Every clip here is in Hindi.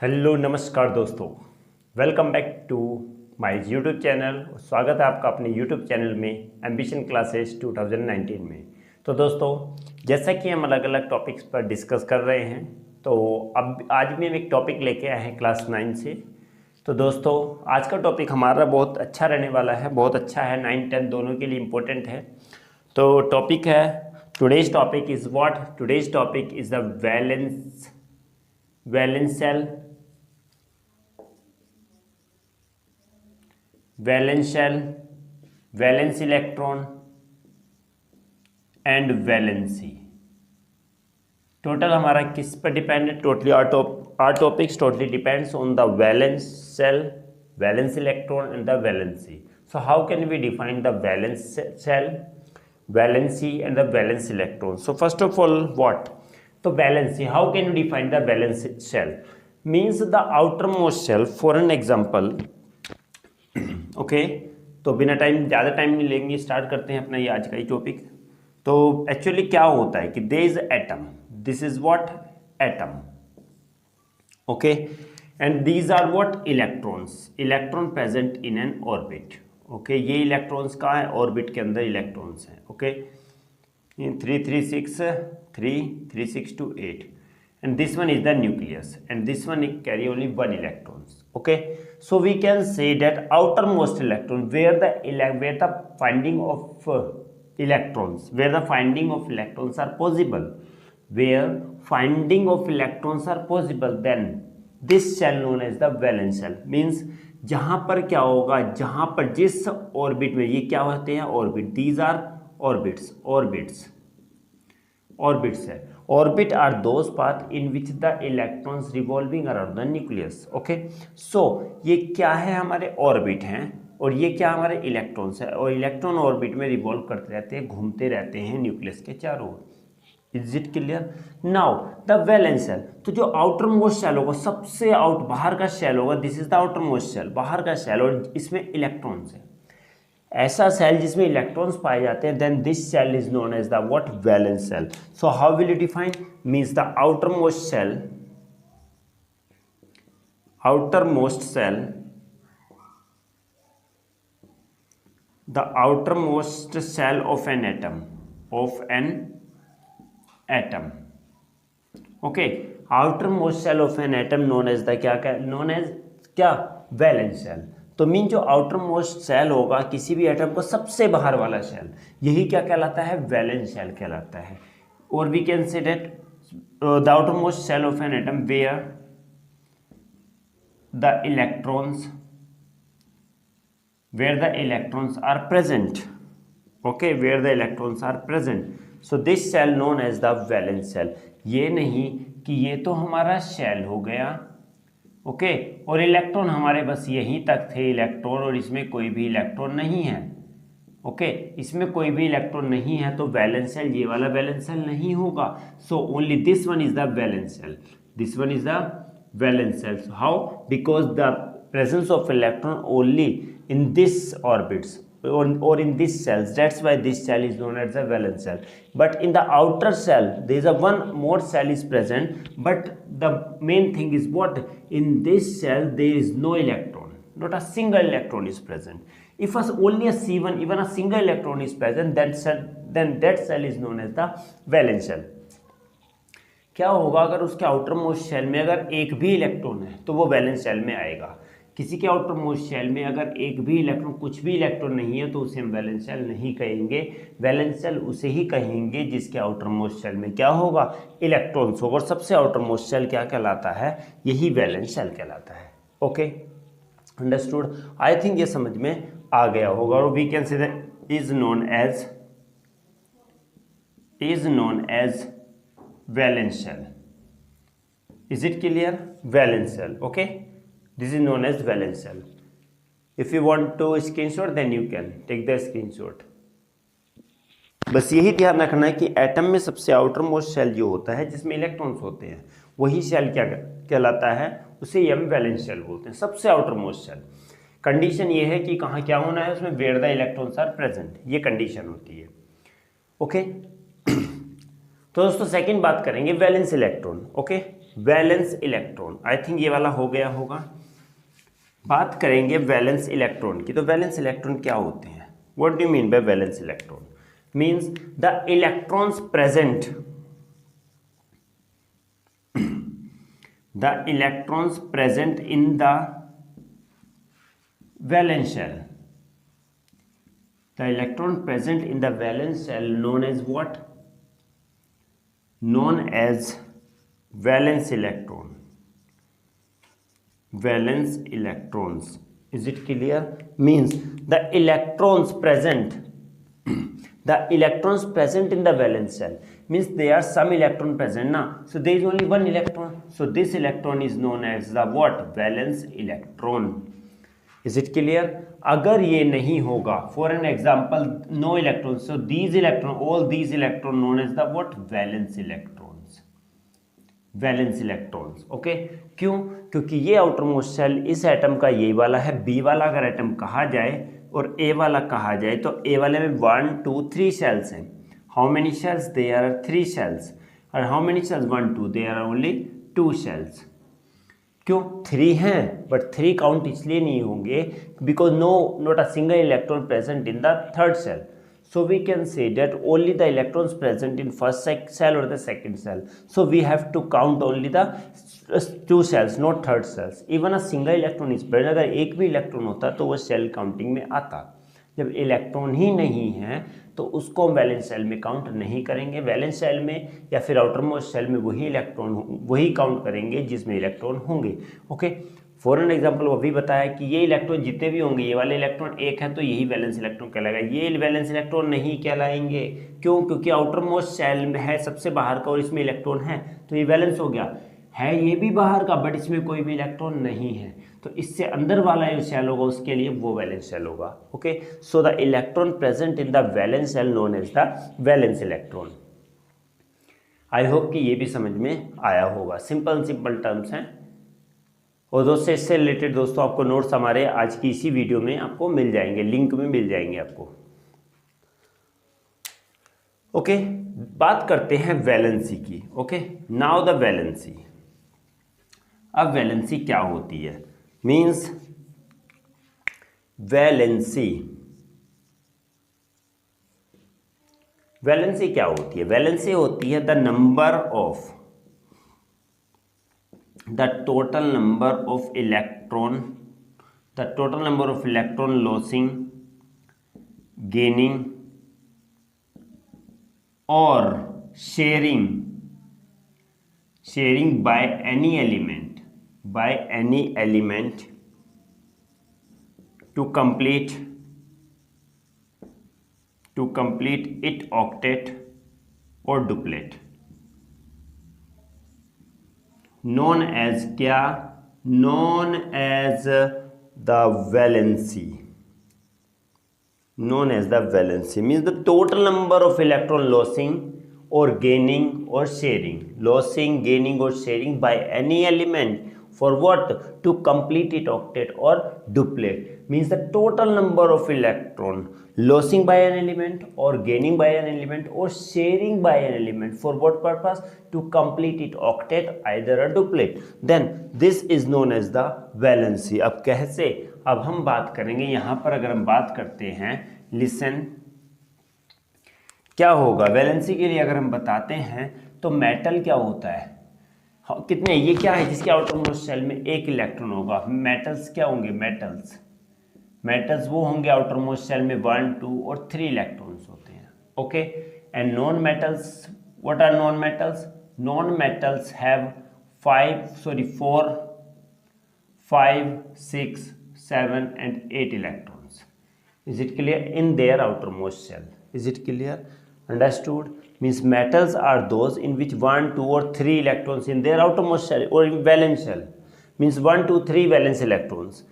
हेलो नमस्कार दोस्तों, welcome back to my YouTube channel. स्वागत है आपका अपने यूट्यूब चैनल में एम्बिशन क्लासेस 2019 में। तो दोस्तों, जैसा कि हम अलग अलग टॉपिक्स पर डिस्कस कर रहे हैं, तो अब आज भी हम एक टॉपिक लेके आए हैं क्लास 9 से। तो दोस्तों, आज का टॉपिक हमारा बहुत अच्छा रहने वाला है, बहुत अच्छा है, 9 10 दोनों के लिए इम्पोर्टेंट है। तो टॉपिक है, today's topic is what? Today's topic is the valence shell, valence shell, valence electron and valency. Total हमारा किस पर डिपेंड है? Totally our topics totally depends on the valence shell, valence electron and the valency. So how can we define the valence shell, valency and the valence electron? So first of all, what? So valency, how can you define the valence shell? Means the outermost shell. For an example, okay तो बिना ज़्यादा टाइम नहीं लेंगे, स्टार्ट करते हैं अपना ये आज का ही टॉपिक। तो एक्चुअली क्या होता है कि there is atom, this is what? Atom, okay, and these are what? Electrons, electron present in an orbit. Okay, ये इलेक्ट्रॉन्स कहाँ है? ऑर्बिट के अंदर इलेक्ट्रॉन्स हैं। Okay, 3 3 6 3 3 6 2 8, and this one is the nucleus, and this one carry only one electrons. Okay, so we can say that outermost electron, where the finding of electrons, where the finding of electrons are possible, where finding of electrons are possible, then this shell known as the valence shell. Means जहां पर क्या होगा, जहां पर जिस ऑर्बिट में, ये क्या होते हैं? Orbit, these are orbits, orbits है। Orbit are those path in which the electrons revolving around the nucleus. Okay, so ये क्या है? हमारे ऑर्बिट हैं, और ये क्या? हमारे इलेक्ट्रॉन्स है, और इलेक्ट्रॉन ऑर्बिट में रिवॉल्व करते रहते हैं, घूमते रहते हैं न्यूक्लियस के चारों ओर। Is it clear? Now the valence shell, तो जो आउटर मोस्ट शेल होगा, सबसे आउट बाहर का शेल होगा, this is the outermost shell, बाहर का शेल, और इसमें इलेक्ट्रॉन्स है। ऐसा सेल जिसमें इलेक्ट्रॉन्स पाए जाते हैं, then this shell is known as the what? Valence shell. So how will you define? Means the outermost cell, the outermost cell of an atom. Okay, outermost cell of an atom known as the क्या? Valence shell. तो मीन जो आउटर मोस्ट सेल होगा किसी भी एटम को, सबसे बाहर वाला सेल, यही क्या कहलाता है? वैलेंस सेल कहलाता है। और we can say that the outermost shell of an atom where the electrons are present. Okay, where the electrons are present, so this shell known as the valence shell. ये नहीं कि ये तो हमारा शेल हो गया, ओके, और इलेक्ट्रॉन हमारे बस यहीं तक थे इलेक्ट्रॉन, और इसमें कोई भी इलेक्ट्रॉन नहीं है। ओके, इसमें कोई भी इलेक्ट्रॉन नहीं है, तो वैलेंस सेल ये वाला वैलेंस सेल नहीं होगा। So only this one is the valence cell, this one is the valence cell. How? Because the presence of electron only in this orbits or in these cells, that's why this cell is known as a valence cell. But in the outer cell there is a one more cell is present, but the main thing is what? In this cell there is no electron, not a single electron is present. If only a C1, even a single electron is present, then that cell is known as the valence cell. क्या होगा अगर उसके आउटर मोस्ट शेल में अगर एक भी इलेक्ट्रॉन है, तो वो वैलेंस शेल में आएगा। किसी के आउटर मोस्ट शेल में अगर एक भी इलेक्ट्रॉन, कुछ भी इलेक्ट्रॉन नहीं है, तो उसे हम वैलेंस शेल नहीं कहेंगे। वैलेंस शेल उसे ही कहेंगे जिसके आउटर मोस्ट शेल में क्या होगा? इलेक्ट्रॉन्स होगा, और सबसे आउटर मोस्ट शेल क्या कहलाता है? यही वैलेंस शेल कहलाता है। Okay, understood? आई थिंक ये समझ में आ गया होगा। और we can say that is known as valence shell. Is it clear? Valence cell. Okay, this is known as valence cell. If you want to screenshot, then you can take the screenshot. बस यही ध्यान रखना है कि एटम में सबसे आउटर मोस्ट सेल जो होता है, जिसमें इलेक्ट्रॉन्स होते हैं, वही सेल क्या कहलाता है? उसे हम वैलेंस सेल बोलते हैं, सबसे आउटर मोस्ट सेल। कंडीशन ये है कि कहाँ क्या होना है उसमें? Where the electrons are present, ये कंडीशन होती है। ओके, तो दोस्तों सेकंड बात करेंगे valence electron. Okay, valence electron, I think ये वाला हो गया होगा। बात करेंगे वैलेंस इलेक्ट्रॉन की। तो वैलेंस इलेक्ट्रॉन क्या होते हैं? What do you mean by valence electron? Means the electrons present, the electrons present in the valence shell, the electron present in the valence shell known as what? Known as valence electron, valence electrons. Is it clear? Means the electrons present the electrons present in the valence shell, means there are some electron present na, so there is only one electron, so this electron is known as the what? Valence electron. Is it clear? अगर ये नहीं होगा, for an example no electrons, so these electron, all these electron known as the what? Valence electrons, valence electrons. Okay, क्यों? क्योंकि ये आउटर मोस्ट शेल इस एटम का ये वाला है, बी वाला अगर एटम कहा जाए और ए वाला कहा जाए तो ए वाले में 1 2 3 शेल्स हैं। How many shells? There are 3 shells. और how many shells? 1 2, there are only 2 shells. क्यों 3 हैं? बट 3 काउंट इसलिए नहीं होंगे because not a single electron present in the third shell. So we can say that only the electrons present in first cell or the second cell. So we have to count only the 2 cells, not third cells. Even a single electron is present. अगर एक भी इलेक्ट्रॉन होता तो वो सेल काउंटिंग में आता. जब इलेक्ट्रॉन ही नहीं है तो उसको हम वैलेंस सेल में काउंट नहीं करेंगे. वैलेंस सेल में या फिर आउटर मोस्ट सेल में वही इलेक्ट्रॉन वही काउंट करेंगे जिसमें इलेक्ट्रॉन होंगे. ओके, फॉर एन एग्जाम्पल वो भी बताया कि ये इलेक्ट्रॉन जितने भी होंगे, ये वाले इलेक्ट्रॉन एक है तो यही वैलेंस इलेक्ट्रॉन कहलाएगा, ये वैलेंस इलेक्ट्रॉन नहीं कहलाएंगे. क्यों? क्योंकि आउटर मोस्ट सेल में है सबसे बाहर का और इसमें इलेक्ट्रॉन है तो ये वैलेंस हो गया. है ये भी बाहर का बट इसमें कोई भी इलेक्ट्रॉन नहीं है तो इससे अंदर वाला जो सेल होगा उसके लिए वो वैलेंस सेल होगा. Okay, so the electron present in the valence shell known as the valence electron. I hope कि ये भी समझ में आया होगा. सिंपल टर्म्स हैं. और दोस्तों इससे रिलेटेड दोस्तों आपको नोट्स हमारे आज की इसी वीडियो में आपको मिल जाएंगे, लिंक में मिल जाएंगे आपको. ओके, बात करते हैं वैलेंसी की. Okay, now the valency. अब वैलेंसी क्या होती है? मींस वैलेंसी क्या होती है? वैलेंसी होती है the number of the total number of electron losing, gaining or sharing by any element to complete its octet or duplet. known as क्या? known as the valency. known as the valency means the total number of electron losing or gaining or sharing, gaining or sharing by any element for what? to complete its octet or duplet. means the total number of electron losing by an element or gaining by an element or sharing by an element for what purpose? to complete its octet either a duplet. then this is known as the valency. अब कैसे? अब हम बात करेंगे यहाँ पर. अगर हम बात करते हैं, लिसन, क्या होगा वैलेंसी के लिए अगर हम बताते हैं तो मेटल क्या होता है? कितने? ये क्या है जिसके आउटर मोस्ट शेल में एक इलेक्ट्रॉन होगा. मेटल्स क्या होंगे? मेटल्स वो होंगे आउटर मोस्ट शेल में 1 2 और 3 इलेक्ट्रॉन्स होते हैं. Okay, and non metals, what are non metals? Non metals have 4 5 6 7 and 8 electrons. Is it clear? in their outermost shell. Is it clear? Understood? means metals are those in which 1 2 or 3 electrons in their outermost shell or in valence shell. means 1 2 3 valence electrons.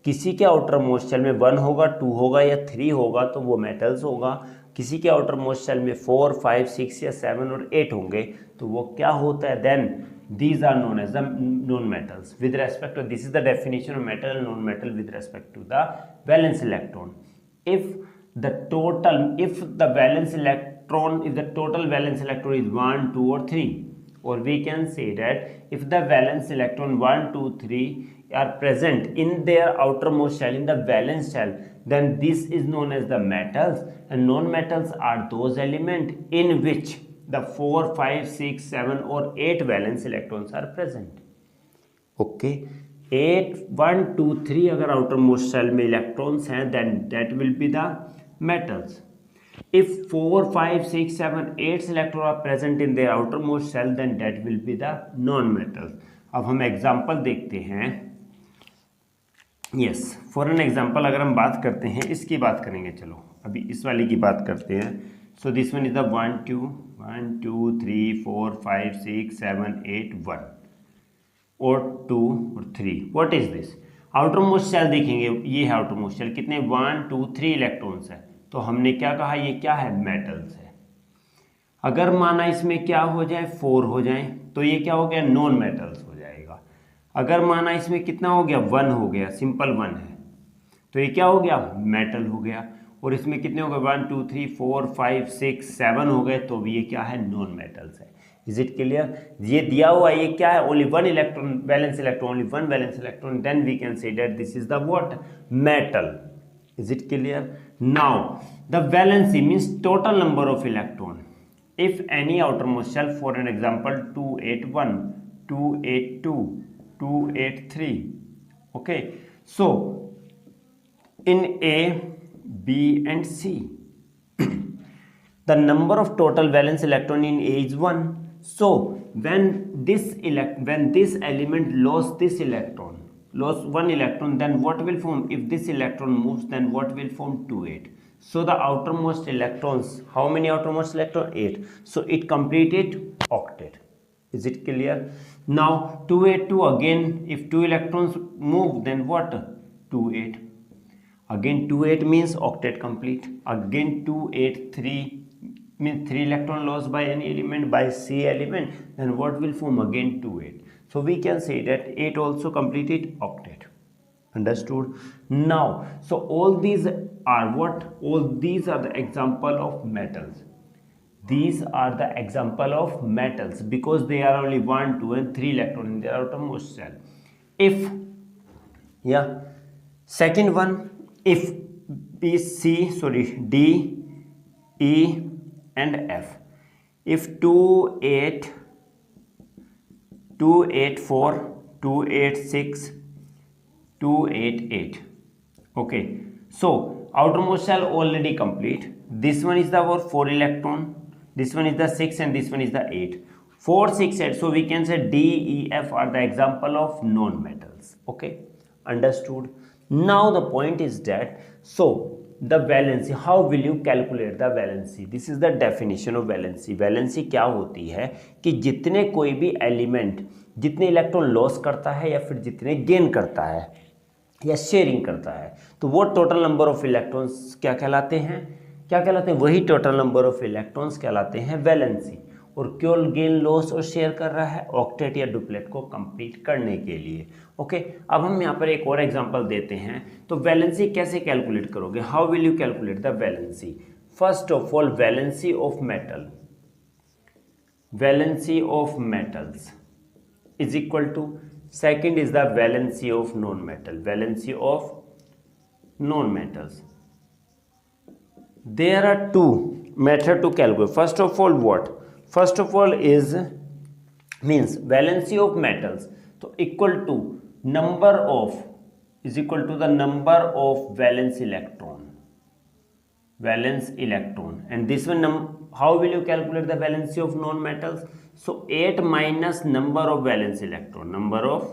किसी के आउटर मोस्ट शेल में 1 होगा, 2 होगा या 3 होगा तो वो मेटल्स होगा. किसी के आउटर मोस्ट शेल में 4 5 6 या 7 और 8 होंगे तो वो क्या होता है? Then these are known as the known metals with respect to, this is the definition of metal and non-metal with respect to the valence electron. if the valence electron electron, if the total valence electron is 1, 2 or 3, or we can say that if the valence electron 1, 2, 3 are present in their outermost shell, in the valence shell, then this is known as the metals, and non-metals are those elements in which the 4, 5, 6, 7 or 8 valence electrons are present. Okay, 8, 1, 2, 3 अगर outermost shell में electrons हैं, then that will be the metals. If 4, 5, 6, 7, 8 electrons are present in their outermost shell, then that will be the non-metals. अब हम एग्जाम्पल देखते हैं. यस, फॉर एन एग्जाम्पल अगर हम बात करते हैं, इसकी बात करेंगे. चलो अभी इस वाली की बात करते हैं. So this one is the 1, 2, 3, 4, 5, 6, 7, 8, 1 और 2 और 3. What is this? Outermost shell देखेंगे, ये है आउटर मोस्ट शेल. कितने? 1, 2, 3 इलेक्ट्रॉन्स है. तो हमने क्या कहा, ये क्या है? मेटल्स है. अगर माना इसमें क्या हो जाए, 4 हो जाए, तो ये क्या हो गया? नॉन मेटल्स हो जाएगा. अगर माना इसमें कितना हो गया? 1 हो गया, सिंपल 1 है, तो ये क्या हो गया? मेटल हो गया. और इसमें कितने हो गए? 1, 2, 3, 4, 5, 6, 7 हो गए, तो भी ये क्या है? नॉन मेटल्स है. Is it clear? ये दिया हुआ ये क्या है? Only 1 electron, valence electron, only 1 valence electron, then we can say that this is the what? Metal. Is it clear? Now the valency means total number of electron. If any outermost shell, for an example 281, 282, 283, okay, so in A, B and C the number of total valence electron in A is 1. So when this element lost this electron, lost 1 electron, then what will form? If this electron moves, then what will form? 2, 8. So the outermost electrons, how many outermost electron? 8. So it completed octet. Is it clear? Now 2, 8, 2 again, if 2 electrons move, then what? 2, 8. Again 2, 8 means octet complete. Again 2, 8, 3 means 3 electron lost by any element, by C element, then what will form? Again 2, 8. So we can say that 8 also completed octet. Understood? Now, so all these are what? All these are the example of metals. These are the example of metals because they are only 1, 2 and 3 electron in their outermost shell. If, yeah, second one, if B, C, sorry, D, E and F, if 2, 8, 284, 286, 288, okay, so outermost shell already complete. This one is the 4 electron, this one is the 6 and this one is the 8. 4, 6, 8, so we can say D, E, F are the example of non-metals. Okay, understood? Now the point is that, so the valency, how will you calculate the valency? This is the definition of valency. valency क्या होती है कि जितने कोई भी एलिमेंट जितने इलेक्ट्रॉन लॉस करता है या फिर जितने गेन करता है या शेयरिंग करता है, तो वो टोटल नंबर ऑफ इलेक्ट्रॉन्स क्या कहलाते हैं? क्या कहलाते हैं? वही टोटल नंबर ऑफ इलेक्ट्रॉन्स कहलाते हैं वैलेंसी. और क्यों गेन, लॉस और शेयर कर रहा है? ऑक्टेट या डुप्लेट को कंप्लीट करने के लिए. ओके, अब हम यहाँ पर एक और एग्जांपल देते हैं. तो वैलेंसी कैसे कैलकुलेट करोगे? How will you calculate the valency? First of all, valency of metal, valency of metals is equal to, second is the valency of non-metal, valency of non-metals. There are two methods to calculate. First of all, what? First of all is means valency of metals, so equal to number of, is equal to the number of valence electron, valence electron. And this one, how will you calculate the valency of non-metals? So 8 minus number of valence electron, number of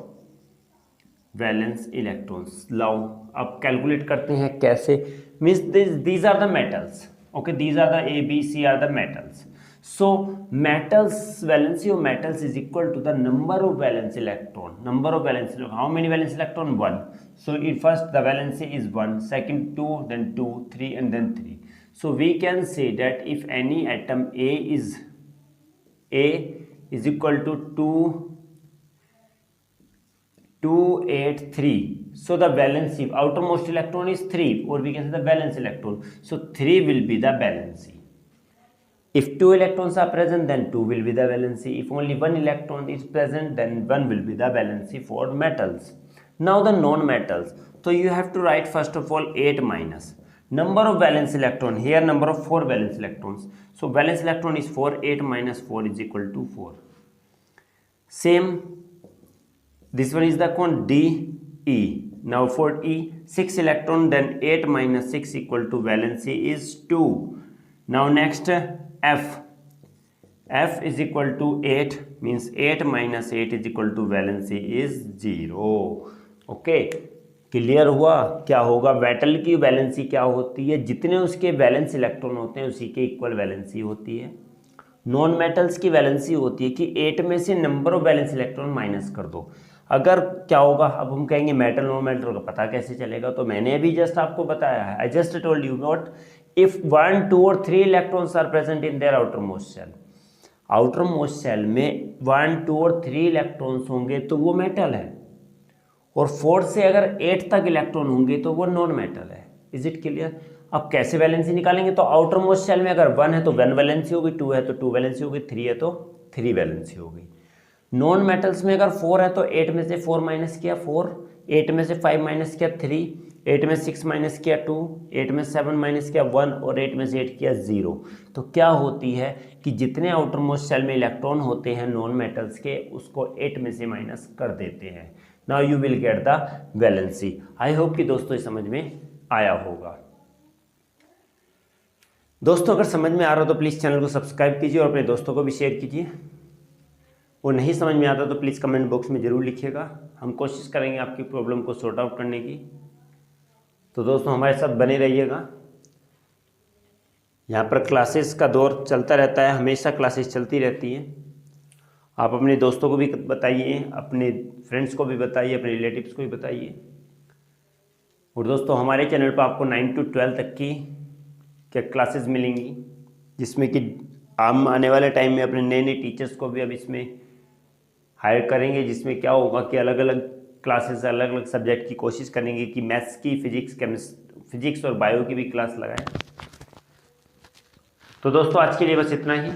valence electrons. लाओ अब कैलकुलेट करते हैं कैसे. Means these are the metals. Okay, these are the A, B, C are the metals. So metals, valency of metals is equal to the number of valence electron. Number of valence electron. How many valence electron? 1. So in first the valency is 1, second 2, then 2, 3 and then 3. So we can say that if any atom A is equal to 283, so the valency, outermost electron is 3, or we can say the valence electron, so 3 will be the valency. If two electrons are present, then 2 will be the valency. If only one electron is present, then 1 will be the valency for metals. Now the non-metals. So you have to write first of all 8 minus number of valence electron. Here number of 4 valence electrons. So valence electron is 4. 8 minus 4 is equal to 4. Same. This one is the quant D E. Now for E, 6 electron, then 8 minus 6 equal to valency is 2. Now next F. F is equal to 8, means 8 minus 8 is equal to valency is 0. Okay, clear हुआ? क्या होगा? मेटल की वैलेंसी क्या होती है? जितने उसके वैलेंस इलेक्ट्रॉन होते हैं उसी के इक्वल वैलेंसी होती है। नॉन मेटल्स की वैलेंसी होती है कि 8 में से number of valence electron minus कर दो। अगर क्या होगा, अब हम कहेंगे मेटल नॉन मेटल का पता कैसे चलेगा? तो मैंने अभी जस्ट आपको बताया है, I just told you what, if 1, 2 or 3 electrons are present in their outermost shell, outermost shell में 1, 2 और 3 इलेक्ट्रॉन्स होंगे तो वो मेटल है, और 4 से अगर 8 तक इलेक्ट्रॉन होंगे तो वो नॉन मेटल है। Is it clear? अब कैसे वैलेंसी निकालेंगे? तो आउटर मोस्ट शेल में अगर 1 है तो 1 वैलेंसी होगी, 2 है तो 2 वैलेंसी होगी, 3 है तो 3 वैलेंसी होगी। नॉन मेटल्स में अगर 4 है तो 8 में से 4 माइनस किया 4, 8 में से 5 माइनस किया 3, 8 में 6 माइनस किया 2, 8 में 7 माइनस किया 1 और 8 में से 8 किया 0। तो क्या होती है कि जितने आउटर मोस्ट शेल में इलेक्ट्रॉन होते हैं नॉन मेटल्स के, उसको 8 में से माइनस कर देते हैं। Now you will get the valency. I hope कि दोस्तों समझ में आया होगा। दोस्तों अगर समझ में आ रहा हो तो प्लीज़ चैनल को सब्सक्राइब कीजिए और अपने दोस्तों को भी शेयर कीजिए, और नहीं समझ में आता तो प्लीज़ कमेंट बॉक्स में ज़रूर लिखिएगा। हम कोशिश करेंगे आपकी प्रॉब्लम को सॉर्ट आउट करने की। तो दोस्तों हमारे साथ बने रहिएगा। यहाँ पर क्लासेस का दौर चलता रहता है, हमेशा क्लासेस चलती रहती हैं। आप अपने दोस्तों को भी बताइए, अपने फ्रेंड्स को भी बताइए, अपने रिलेटिव्स को भी बताइए। और दोस्तों हमारे चैनल पर आपको 9 to 12 तक की क्या क्लासेस मिलेंगी, जिसमें कि हम आने वाले टाइम में अपने नए नए टीचर्स को भी अब इसमें हायर करेंगे, जिसमें क्या होगा कि अलग अलग क्लासेस अलग अलग सब्जेक्ट की कोशिश करेंगे कि मैथ्स की, फिजिक्स और बायो की भी क्लास लगाएं। तो दोस्तों आज के लिए बस इतना ही।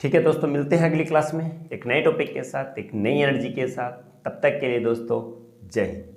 ठीक है दोस्तों, मिलते हैं अगली क्लास में एक नए टॉपिक के साथ, एक नई एनर्जी के साथ। तब तक के लिए दोस्तों जय हिंद।